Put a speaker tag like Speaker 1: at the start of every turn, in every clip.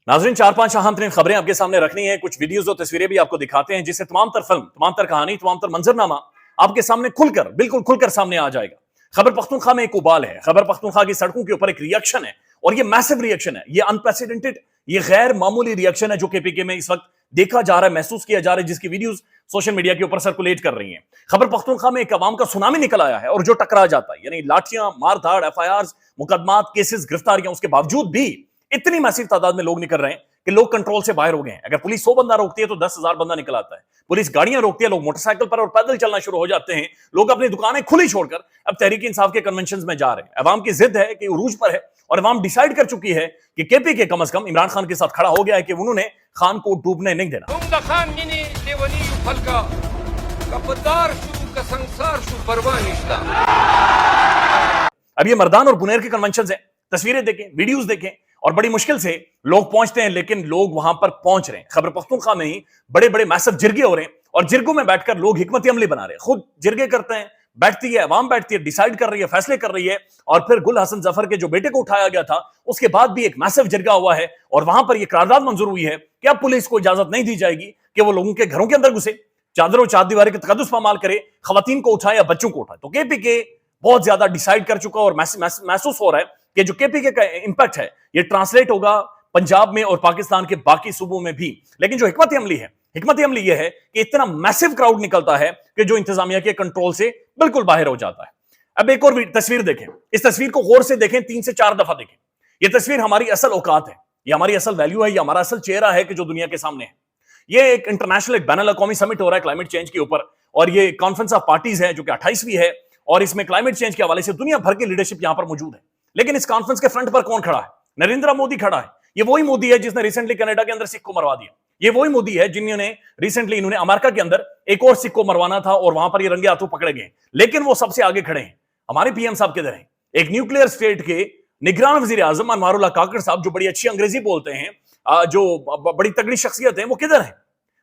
Speaker 1: नाज़रीन, 4-5 अहम तरीन खबरें आपके सामने रखनी है, कुछ वीडियोस और तस्वीरें भी आपको दिखाते हैं जिससे तमाम तर फिल्म, तमाम तर कहानी, तमाम तर मंजरनामा आपके सामने खुलकर, बिल्कुल खुलकर सामने आ जाएगा। खैबर पख्तूनख्वा में एक उबाल है, खैबर पख्तूनख्वा की सड़कों के ऊपर एक रिएक्शन है और ये मैसिव रिएक्शन है, ये अनप्रेसिडेंटेड, ये गैर मामूली रिएक्शन है जो केपीके में इस वक्त देखा जा रहा है, महसूस किया जा रहा है, जिसकी वीडियोस सोशल मीडिया के ऊपर सर्कुलेट कर रही हैं। खैबर पख्तूनख्वा में एक अवाम का सुनामी निकल आया है और जो टकरा जाता है, यानी लाठियां, मारधाड़, एफआईआर, मुकदमात, केसेस, गिरफ्तारियां, उसके बावजूद भी इतनी मैसिव तादाद में लोग निकल रहे हैं कि लोग कंट्रोल से बाहर हो गए हैं। अगर पुलिस 100 बंदा रोकती है तो 10,000 बंदा निकल आता है। पुलिस गाड़ियां रोकती है, लोग मोटरसाइकिल पर और पैदल चलना शुरू हो जाते हैं। लोग अपनी दुकानें खुली छोड़कर अब तहरीक इंसाफ के कन्वेंशन में जा रहे हैं। अवाम की जिद है कि उरूज पर है और अवाम डिसाइड कर चुकी है कि केपीके कम से कम इमरान खान के साथ खड़ा हो गया है कि उन्होंने खान को डूबने नहीं देना। अब ये मर्दान और बुनेर के कन्वेंशन हैं, तस्वीरें देखें, वीडियोस देखें और बड़ी मुश्किल से लोग पहुंचते हैं, लेकिन लोग वहां पर पहुंच रहे हैं। खैबर पख्तूनख्वा में ही बड़े बड़े मैसिव जिरगे हो रहे हैं और जिरगों में बैठकर लोग हिकमत अमली बना रहे हैं। खुद जिरगे करते हैं, बैठती है अवाम, बैठती है, डिसाइड कर रही है, फैसले कर रही है। और फिर गुल हसन जफर के जो बेटे को उठाया गया था उसके बाद भी एक मैसिव जिरगा हुआ है और वहां पर यह करारदाद मंजूर हुई है कि अब पुलिस को इजाजत नहीं दी जाएगी कि वो लोगों के घरों के अंदर घुसे, चादरों चार दीवारी के तकद्दुस पामाल करे, खवातीन को उठाए या बच्चों को उठाए। तो केपीके बहुत ज्यादा डिसाइड कर चुका और महसूस हो रहा है कि जो केपीके का इंपैक्ट है ये ट्रांसलेट होगा पंजाब में और पाकिस्तान के बाकी सूबों में भी। लेकिन जो हिकमत अमली है, हिकमत अमली ये है कि इतना मैसिव क्राउड निकलता है कि जो इंतजामिया के कंट्रोल से बिल्कुल बाहर हो जाता है। अब एक और तस्वीर देखें, इस तस्वीर को गौर से देखें, 3 से 4 दफा देखें। ये तस्वीर हमारी असल औकात है, ये हमारी असल वैल्यू है, ये हमारा असल चेहरा है कि जो दुनिया के सामने है। ये एक इंटरनेशनल, एक बैनुल अक़वामी समिट हो रहा है क्लाइमेट चेंज के ऊपर और ये कॉन्फ्रेंस ऑफ पार्टीज है जो कि 28वीं है और इसमें क्लाइमेट चेंज के हवाले से दुनिया भर की लीडरशिप यहां पर मौजूद है। लेकिन इस कॉन्फ्रेंस के फ्रंट पर कौन खड़ा है? नरेंद्र मोदी खड़ा है। ये वही मोदी है जिसने रिसेंटली कनाडा के अंदर सिख को मरवा दिया। ये वही मोदी है जिन्होंने रिसेंटली इन्होंने अमेरिका के अंदर एक और सिख को मरवाना था और वहां पर ये रंगे हाथों पकड़े गए, लेकिन वो सबसे आगे खड़े हैं। हमारे पीएम साहब किधर हैं? एक न्यूक्लियर स्टेट के निगरान वजीर आजम अनवारुल्लाह काकड़ साहब जो बड़ी अच्छी अंग्रेजी बोलते हैं, जो बड़ी तगड़ी शख्सियत है, वो किधर है?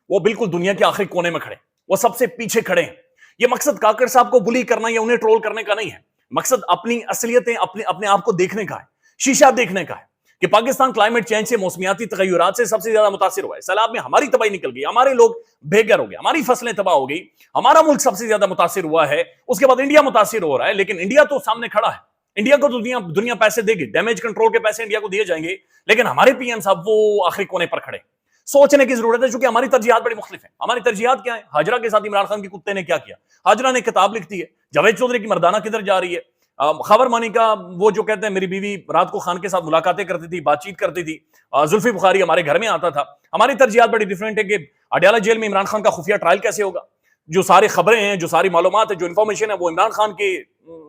Speaker 1: वो बिल्कुल दुनिया के आखिरी कोने में खड़े, वो सबसे पीछे खड़े हैं। ये मकसद काकड़ साहब को बुली करना या उन्हें ट्रोल करने का नहीं है, मकसद अपनी असलियतें, अपने आप को देखने का है, शीशा देखने का है कि पाकिस्तान क्लाइमेट चेंज से, मौसमियाती तगय्युरात से सबसे ज्यादा मुतासिर हुआ है। सैलाब में हमारी तबाही निकल गई, हमारे लोग बेघर हो गए, हमारी फसलें तबाह हो गई, हमारा मुल्क सबसे ज्यादा मुतासिर हुआ है। उसके बाद इंडिया मुतासिर हो रहा है, लेकिन इंडिया तो सामने खड़ा है। इंडिया को तो दुनिया पैसे देगी, डैमेज कंट्रोल के पैसे इंडिया को दिए जाएंगे, लेकिन हमारे पीएम साहब वो आखिरी कोने पर खड़े। सोचने की जरूरत है, क्योंकि हमारी तरजीहात बड़ी मुख्तलिफ है। हमारी तरजीहात क्या है? हाजरा के साथ इमरान खान के कुत्ते ने क्या किया? हाजरा ने किताब लिख दी है, जावेद चौधरी की मर्दाना किधर जा रही है, खबर मानी का वो जो कहते हैं मेरी बीवी रात को खान के साथ मुलाकातें करती थी, बातचीत करती थी, जुल्फी बुखारी हमारे घर में आता था। हमारी तरजीहात बड़ी डिफरेंट है कि अडयाला जेल में इमरान खान का खुफिया ट्रायल कैसे होगा, जो सारी खबरें हैं, जो सारी मालूमात है, जो इन्फॉर्मेशन है, वो इमरान खान के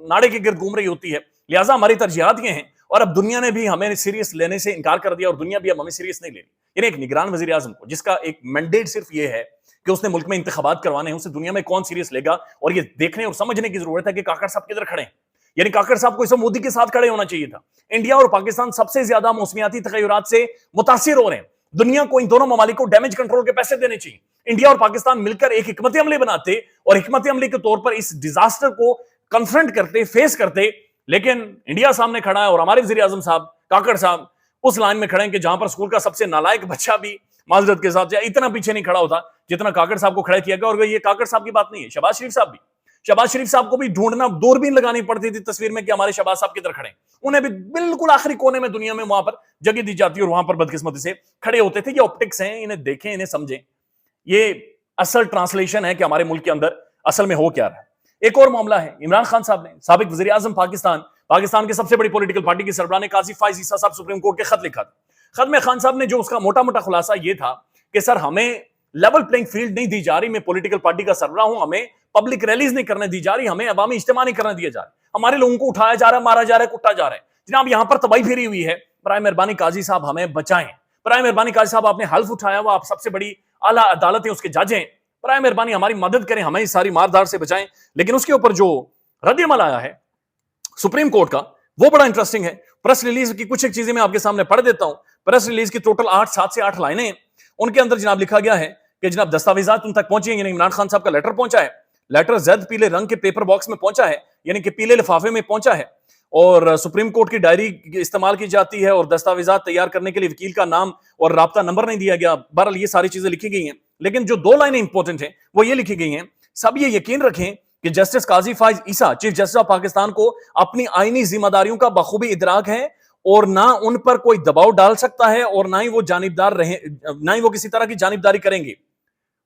Speaker 1: नाड़े के गिर्द घूम रही होती है। लिहाजा हमारी तरजीहात ये हैं और अब दुनिया ने भी हमें सीरियस लेने से इनकार कर दिया और दुनिया भी अब हमें सीरियस नहीं ले रही। यानी एक निगरान वजीर आजम को, जिसका एक मैंडेट सिर्फ ये है कि उसने मुल्क में इंतखाबात करवाने हैं, उसे दुनिया में कौन सीरियस लेगा? और ये देखने और समझने की जरूरत है कि काकड़ साहब किधर खड़े हैं। यानी काकड़ साहब को इस मोदी के साथ खड़े होना चाहिए था। इंडिया और पाकिस्तान सबसे ज्यादा मौसमियाती तगय्युरात से मुतासिर हो रहे हैं। दुनिया को इन दोनों ममालिक को डैमेज कंट्रोल के पैसे देने चाहिए। इंडिया और पाकिस्तान मिलकर एक हिकमत अमली बनाते और हिकमत अमली के तौर पर इस डिजास्टर को कन्फ्रंट करते, फेस करते। लेकिन इंडिया सामने खड़ा है और हमारे वजीर आजम साहब, काकड़ साहब उस लाइन में खड़े हैं कि जहां पर स्कूल का सबसे नालायक बच्चा भी माजरत के साथ इतना पीछे नहीं खड़ा होता जितना काकड़ साहब को खड़ा किया गया। और ये काकड़ साहब की बात नहीं है, शहबाज शरीफ साहब भी, शहबाज शरीफ साहब को भी ढूंढना, दूरबीन लगानी पड़ती थी तस्वीर में कि हमारे शहबाज साहब किधर खड़े। उन्हें भी बिल्कुल आखिरी कोने में दुनिया में वहां पर जगह दी जाती है और वहां पर बदकिस्मती से खड़े होते थे। ये ऑप्टिक्स हैं, इन्हें देखें, इन्हें समझें। ये असल ट्रांसलेशन है कि हमारे मुल्क के अंदर असल में हो क्या रहा है। एक और मामला है, इमरान खान साहब ने, साबिक वजीर आजम पाकिस्तान की सबसे बड़ी पॉलिटिकल पार्टी के सरबराह ने काजी फाइज ईसा साहब सुप्रीम कोर्ट के खत लिखा था। खत में खान साहब ने जो उसका मोटा मोटा खुलासा ये था कि सर हमें लेवल प्लेइंग फील्ड नहीं दी जा रही, मैं पॉलिटिकल पार्टी का सरबराह हूं, हमें पब्लिक रैलीज नहीं करने दी जा रही, हमें अवामी इज्तिमा नहीं करने दिया जा रहा, हमारे लोगों को उठाया जा रहा है, मारा जा रहा है, कुटा जा रहा है। जनाब यहाँ पर तबाही फेरी हुई है, बराए मेहरबानी काजी साहब हमें बचाएं। बराए मेहरबानी काजी साहब आपने हल्फ उठाया, वो आप सबसे बड़ी आला अदालत है, उसके जज हैं, बराए मेहरबानी हमारी मदद करें, हमें इस सारी मारधाड़ से बचाएं। लेकिन उसके ऊपर जो रद्द-ए-अमल आया है सुप्रीम कोर्ट का, वो बड़ा इंटरेस्टिंग है। प्रेस रिलीज की कुछ एक चीजें मैं आपके सामने पढ़ देता हूं। प्रेस रिलीज की टोटल 7 से 8 लाइनें, उनके अंदर जनाब लिखा गया है कि जनाब दस्तावेजात उन तक पहुंचे हैं, यानी इमरान खान साहब का लेटर पहुंचा है, लेटर जद पीले रंग के पेपर बॉक्स में पहुंचा है, यानी कि पीले लिफाफे में पहुंचा है। اور سپریم کورٹ کی ڈائری استعمال کی جاتی ہے اور دستاویزات تیار کرنے کے لیے وکیل کا نام اور رابطہ نمبر نہیں دیا گیا. بہرحال یہ ساری چیزیں لکھی گئی ہیں, لیکن جو 2 لائنیں امپورٹنٹ ہیں وہ یہ لکھی گئی ہیں, سب یہ یقین رکھیں کہ justice Qazi Faez Isa chief justice of Pakistan کو اپنی آئینی ذمہ داریوں کا بخوبی ادراک ہے اور نہ ان پر کوئی دباؤ ڈال سکتا ہے اور نہ ہی وہ جانبدار رہیں, نہ ہی وہ کسی طرح کی جانبداری کریں گے.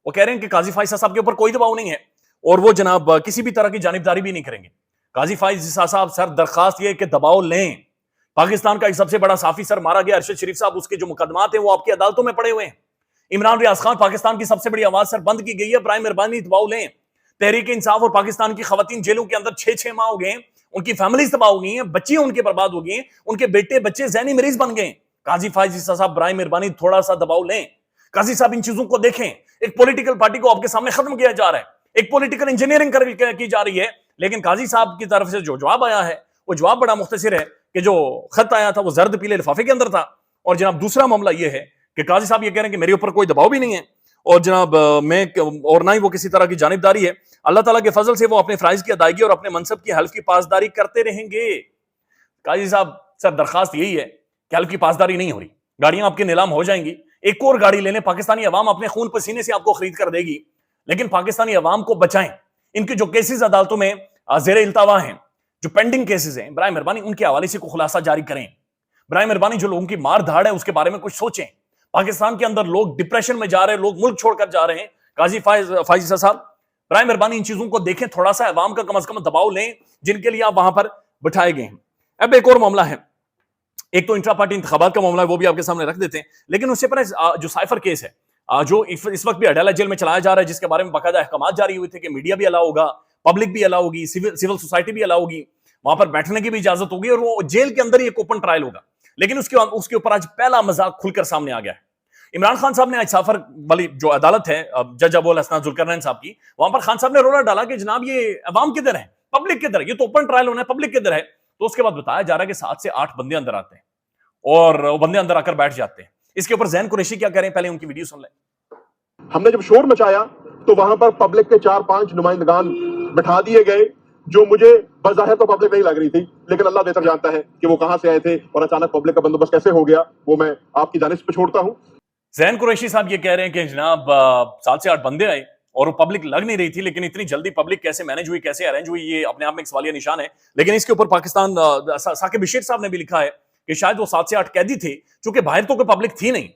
Speaker 1: وہ کہہ رہے ہیں کہ قاضی فائز صاحب کے اوپر کوئی دباؤ نہیں ہے اور وہ جناب کسی بھی طرح کی جانبداری بھی نہیں کریں گے. قاضی فائز صاحب سر درخواست یہ کہ دباؤ لیں. پاکستان کا ایک سب سے بڑا صحافی سر مارا گیا ارشد شریف صاحب, اس کے جو مقدمات ہیں وہ آپ کی عدالتوں میں پڑے ہوئے ہیں. عمران ریاض خان پاکستان کی سب سے بڑی آواز سر بند کی گئی ہے, برائے مہربانی دباؤ لیں. تحریک انصاف اور پاکستان کی خواتین جیلوں کے اندر 6 ماہ ہو گئے ہیں, ان کی فیملیز تباہ ہو گئی ہیں, بچیاں ان کے برباد ہو گئی ہیں, ان کے بیٹے بچے ذہنی مریض بن گئے ہیں. قاضی فائز عیسیٰ صاحب برائے مہربانی تھوڑا سا دباؤ لیں. قاضی صاحب ان چیزوں کو دیکھیں. ایک پولیٹیکل پارٹی کو آپ کے سامنے ختم کیا جا رہا ہے, ایک پولیٹیکل انجینئرنگ کی جا رہی ہے, لیکن قاضی صاحب کی طرف سے جو جواب آیا ہے وہ جواب بڑا مختصر ہے کہ جو خط آیا تھا وہ زرد پیلے لفافے کے اندر تھا. اور جناب دوسرا معاملہ یہ ہے کہ قاضی صاحب یہ کہہ رہے ہیں کہ میرے اوپر کوئی دباؤ بھی نہیں ہے اور جناب میں اور نہ ہی وہ کسی طرح کی جانبداری ہے. اللہ تعالیٰ کے فضل سے وہ اپنے فرائض کی ادائیگی اور اپنے منصب کی حلف کی پاسداری کرتے رہیں گے. قاضی صاحب سر درخواست یہی ہے کہ حلف کی پاسداری نہیں ہو رہی, گاڑیاں آپ کی نیلام ہو جائیں گی, ایک اور گاڑی لینے, پاکستانی عوام اپنے خون پسینے سے آپ کو خرید کر دے گی, لیکن پاکستانی عوام کو بچائیں. ان کے جو کیسز عدالتوں میں زیر التوا ہیں, جو پینڈنگ کیسز ہیں, برائے مہربانی ان کے حوالے سے کوئی خلاصہ جاری کریں. برائے مہربانی جو لوگوں کی مار دھاڑ ہے اس کے بارے میں کچھ سوچیں. پاکستان کے اندر لوگ ڈپریشن میں جا رہے ہیں, لوگ ملک چھوڑ کر جا رہے ہیں. قاضی فائز صاحب برائے مہربانی ان چیزوں کو دیکھیں, تھوڑا سا عوام کا کم از کم دباؤ لیں جن کے لیے آپ وہاں پر بٹھائے گئے ہیں. اب ایک اور معاملہ ہے, ایک تو انٹرا پارٹی انتخابات کا معاملہ ہے, وہ بھی آپ کے سامنے رکھ دیتے ہیں, لیکن اس سے پہلے جو سائفر کیس ہے جو اس وقت بھی اڈالہ جیل میں چلایا جا رہا ہے, جس کے بارے میں باقاعدہ احکامات جاری ہوئے تھے کہ میڈیا بھی الاؤ ہوگا, پبلک بھی الاؤ ہوگی, سول سوسائٹی بھی الاؤ ہوگی, وہاں پر بیٹھنے کی بھی اجازت ہوگی اور وہ جیل کے اندر ہی ایک اوپن ٹرائل ہوگا. لیکن اس کے اوپر آج پہلا مذاق کھل کر سامنے آ گیا ہے. عمران خان صاحب نے آج سافر والی جو عدالت ہے جج ابو الحسنات ذوالقرنین صاحب کی, وہاں پر خان صاحب نے رولا ڈالا کہ جناب یہ عوام کدھر ہے, پبلک کدھر ہے, یہ تو اوپن ٹرائل ہونا ہے, پبلک کدھر ہے. تو اس کے بعد بتایا جا رہا ہے کہ 7 سے 8 بندے اندر آتے ہیں اور وہ بندے اندر آ کر بیٹھ جاتے ہیں. اس کے اوپر زین قریشی کیا کہہ رہے ہیں, پہلے ان کی ویڈیو سن لیں.
Speaker 2: ہم نے جب شور مچایا تو وہاں پر پبلک کے 4-5 نمائندگان بٹھا دیے گئے, جو مجھے بظاہر تو پبلک نہیں لگ رہی تھی, لیکن اللہ بہتر جانتا ہے کہ وہ کہاں سے آئے تھے اور اچانک پبلک کا بندوبست کیسے ہو گیا, وہ میں آپ کی جانب پہ چھوڑتا ہوں.
Speaker 1: زین قریشی صاحب یہ کہہ رہے ہیں کہ جناب 7 سے 8 بندے آئے اور وہ پبلک لگ نہیں رہی تھی, لیکن اتنی جلدی پبلک کیسے مینج ہوئی, کیسے ارینج ہوئی, یہ اپنے آپ میں ایک سوالیہ نشان ہے. لیکن اس کے اوپر پاکستان ثاقب بشیر صاحب نے بھی لکھا ہے کہ شاید وہ 7 سے 8 قیدی تھے, چونکہ باہر تو کوئی پبلک تھی نہیں,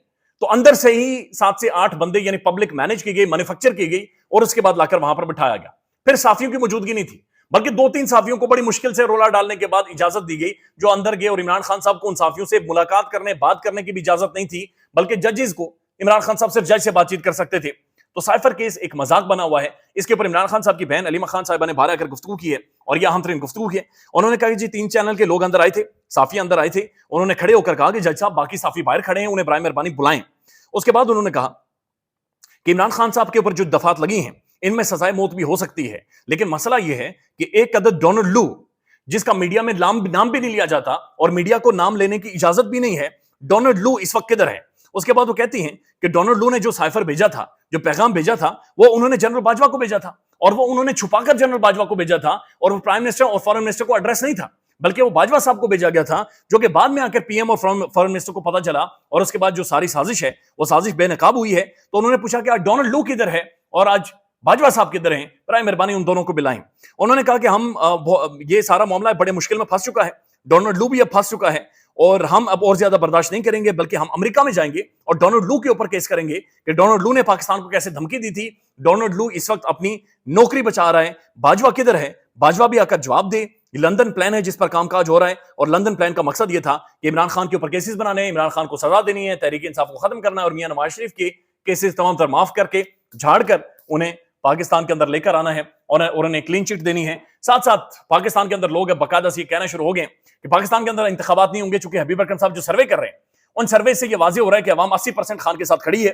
Speaker 1: تو اندر سے ہی 7 سے 8 بندے یعنی پبلک مینج کی گئی, مینوفیکچر کی گئی اور اس کے بعد لا کر وہاں پر بٹھایا گیا. پھر صحافیوں کی موجودگی نہیں تھی, بلکہ 2-3 صحافیوں کو بڑی مشکل سے رولا ڈالنے کے بعد اجازت دی گئی, جو اندر گئے, اور عمران خان صاحب کو ان صحافیوں سے ملاقات کرنے, بات کرنے کی بھی اجازت نہیں تھی, بلکہ ججز کو عمران خان صاحب صرف جج سے بات چیت کر سکتے تھے. تو سائفر کیس ایک مذاق بنا ہوا ہے. اس کے اوپر عمران خان صاحب کی بہن علیمہ خان صاحبہ نے باہر آ کر گفتگو کی ہے اور یہ اہم ترین گفتگو کی ہے. انہوں نے کہا کہ جی 3 چینل کے لوگ اندر آئے تھے, صحافی اندر آئے تھے, انہوں نے کھڑے ہو کر کہا کہ جج صاحب باقی صحافی باہر کھڑے ہیں, انہیں برائے مہربانی بلائیں. اس کے بعد انہوں نے کہا کہ عمران خان صاحب کے اوپر جو دفعات لگی ہیں ان میں سزائے موت بھی ہو سکتی ہے, لیکن مسئلہ یہ ہے کہ ایک عدد ڈونلڈ لو, جس کا میڈیا میں نام بھی نہیں لیا جاتا اور میڈیا کو نام لینے کی اجازت بھی نہیں ہے, ڈونلڈ لو اس وقت کدھر ہے. اس کے بعد وہ کہتی ہیں کہ ڈونلڈ لو نے جو سائفر بھیجا تھا, جو پیغام بھیجا تھا, وہ انہوں نے جنرل باجوہ کو بھیجا تھا, اور وہ انہوں نے چھپا کر جنرل باجوہ کو بھیجا تھا, اور وہ پرائم منسٹر اور فارن منسٹر کو ایڈریس نہیں تھا, بلکہ وہ باجوہ صاحب کو بھیجا گیا تھا, جو کہ بعد میں آ کر پی ایم اور فارن منسٹر کو پتا چلا, اور اس کے بعد جو ساری سازش ہے وہ سازش بے نقاب ہوئی ہے. تو انہوں نے پوچھا کہ آج ڈونلڈ لو کدھر ہے اور آج باجوہ صاحب کدھر ہیں, برائے مہربانی ان دونوں کو بلائیں. انہوں نے کہا کہ ہم یہ سارا معاملہ بڑے مشکل میں پھنس چکا ہے, ڈونلڈ لو بھی اب پھنس چکا ہے, اور ہم اب اور زیادہ برداشت نہیں کریں گے, بلکہ ہم امریکہ میں جائیں گے اور ڈونلڈ لو کے اوپر کیس کریں گے کہ ڈونلڈ لو نے پاکستان کو کیسے دھمکی دی تھی. ڈونلڈ لو اس وقت اپنی نوکری بچا رہا ہے, باجوہ کدھر ہے, باجوہ بھی آ کر جواب دے. یہ لندن پلان ہے جس پر کام کاج ہو رہا ہے, اور لندن پلان کا مقصد یہ تھا کہ عمران خان کے اوپر کیسز بنانے ہیں, عمران خان کو سزا دینی ہے, تحریک انصاف کو ختم کرنا ہے, اور میاں نواز شریف کے کیسز تمام تر معاف کر کے جھاڑ کر انہیں پاکستان کے اندر لے کر آنا ہے اور انہیں کلین چٹ دینی ہے. ساتھ ساتھ پاکستان کے اندر لوگ اب باقاعدہ سے یہ کہنا شروع ہو گئے کہ پاکستان کے اندر انتخابات نہیں ہوں گے, چونکہ حبیب اکرم صاحب جو سروے کر رہے ہیں ان سروے سے یہ واضح ہو رہا ہے کہ عوام 80% خان کے ساتھ کھڑی ہے,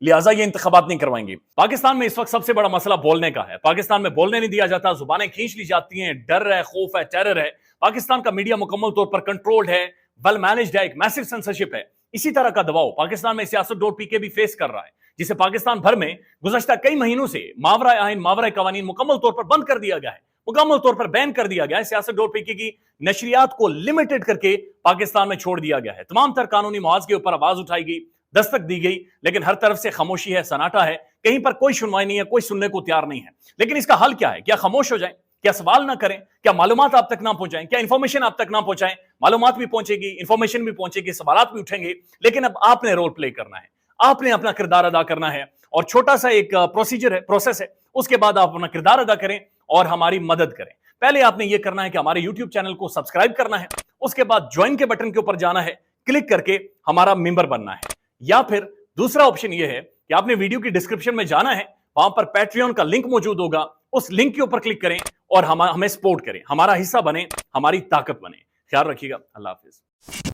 Speaker 1: لہٰذا یہ انتخابات نہیں کروائیں گے. پاکستان میں اس وقت سب سے بڑا مسئلہ بولنے کا ہے. پاکستان میں بولنے نہیں دیا جاتا, زبانیں کھینچ لی جاتی ہیں, ڈر ہے, خوف ہے, ٹیرر ہے. پاکستان کا میڈیا مکمل طور پر کنٹرولڈ ہے, ویل مینجڈ ہے, ایک میسو سینسرشپ ہے. اسی طرح کا دباؤ پاکستان میں سیاست.pk بھی فیس کر رہا ہے, جسے پاکستان بھر میں گزشتہ کئی مہینوں سے ماورائے آئین, ماورائے قوانین مکمل طور پر بند کر دیا گیا ہے. मुकम्मल तौर पर बैन कर दिया गया है। सियासत डॉट पीके की नशरियात को लिमिटेड करके पाकिस्तान में छोड़ दिया गया है। तमाम तर कानूनी मुआवजे के ऊपर आवाज उठाई गई, दस्तक दी गई, लेकिन हर तरफ से खामोशी है, सन्नाटा है, कहीं पर कोई सुनवाई नहीं है, कोई सुनने को तैयार नहीं है। लेकिन इसका हल क्या है? क्या खामोश हो जाएं? क्या सवाल ना करें? क्या मालूमात आप तक ना पहुंचाएं? क्या इंफॉर्मेशन आप तक ना पहुंचाएं? मालूमात भी पहुंचेगी, इंफॉर्मेशन भी पहुंचेगी, सवालात भी उठेंगे, लेकिन अब आपने रोल प्ले करना है, आपने अपना किरदार अदा करना है। और छोटा सा एक प्रोसीजर है, प्रोसेस है, उसके बाद आप अपना किरदार अदा करें और हमारी मदद करें। पहले आपने ये करना है कि हमारे यूट्यूब चैनल को सब्सक्राइब करना है, उसके बाद ज्वाइन के बटन के ऊपर जाना है, क्लिक करके हमारा मेंबर बनना है। या फिर दूसरा ऑप्शन ये है कि आपने वीडियो की डिस्क्रिप्शन में जाना है, वहां पर पैट्रियन का लिंक मौजूद होगा, उस लिंक के ऊपर क्लिक करें और हमें सपोर्ट करें, हमारा हिस्सा बने, हमारी ताकत बने। ख्याल रखिएगा। अल्लाह हाफिज।